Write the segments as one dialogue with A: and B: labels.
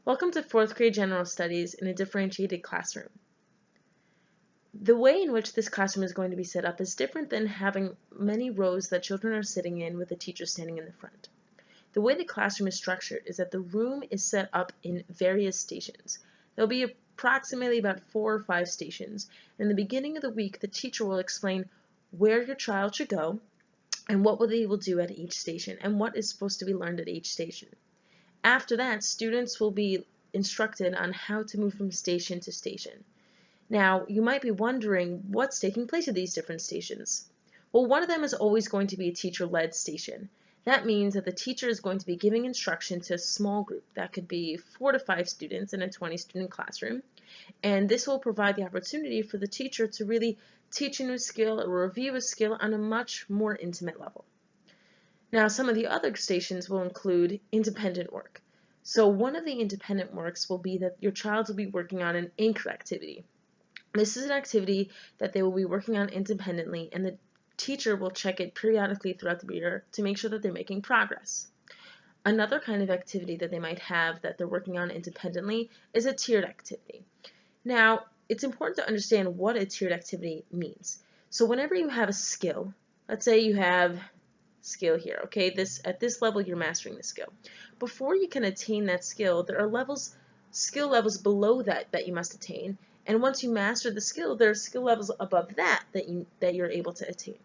A: Welcome to 4th grade General Studies in a differentiated classroom. The way in which this classroom is going to be set up is different than having many rows that children are sitting in with a teacher standing in the front. The way the classroom is structured is that the room is set up in various stations. There'll be approximately about 4 or 5 stations. In the beginning of the week, the teacher will explain where your child should go and what they will do at each station and what is supposed to be learned at each station. After that, students will be instructed on how to move from station to station. Now, you might be wondering what's taking place at these different stations. Well, one of them is always going to be a teacher-led station. That means that the teacher is going to be giving instruction to a small group. That could be 4 to 5 students in a 20-student classroom. And this will provide the opportunity for the teacher to really teach a new skill or review a skill on a much more intimate level. Now, some of the other stations will include independent work. So one of the independent works will be that your child will be working on an anchor activity. This is an activity that they will be working on independently, and the teacher will check it periodically throughout the year to make sure that they're making progress. Another kind of activity that they might have that they're working on independently is a tiered activity. Now, it's important to understand what a tiered activity means. So whenever you have a skill, let's say you have skill here, okay? At this level, you're mastering the skill. Before you can attain that skill, there are skill levels below that you must attain, and once you master the skill, there are skill levels above that you're able to attain.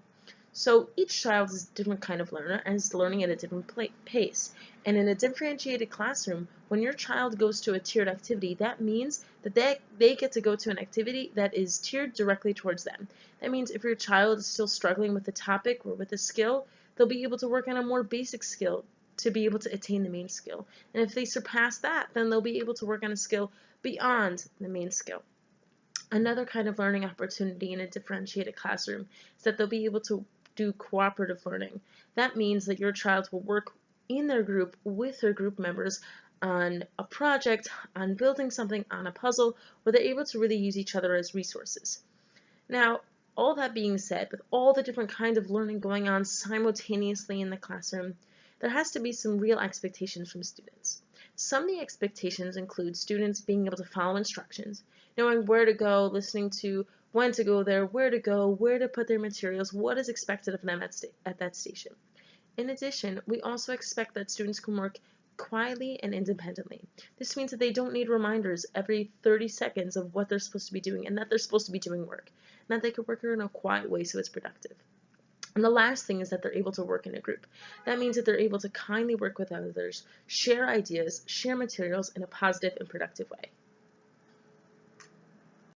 A: So each child is a different kind of learner and is learning at a different pace. And in a differentiated classroom, when your child goes to a tiered activity, that means that they get to go to an activity that is tiered directly towards them. That means if your child is still struggling with a topic or with a skill, they'll be able to work on a more basic skill to be able to attain the main skill. And if they surpass that, then they'll be able to work on a skill beyond the main skill. Another kind of learning opportunity in a differentiated classroom is that they'll be able to do cooperative learning. That means that your child will work in their group with their group members on a project, on building something, on a puzzle, where they're able to really use each other as resources. Now, all that being said, with all the different kinds of learning going on simultaneously in the classroom, there has to be some real expectations from students. Some of the expectations include students being able to follow instructions, knowing where to go, listening to when to go there, where to go, where to put their materials, what is expected of them at that station. In addition, we also expect that students can work quietly and independently. This means that they don't need reminders every 30 seconds of what they're supposed to be doing and that they're supposed to be doing work, and that they can work in a quiet way so it's productive. And the last thing is that they're able to work in a group. That means that they're able to kindly work with others, share ideas, share materials in a positive and productive way.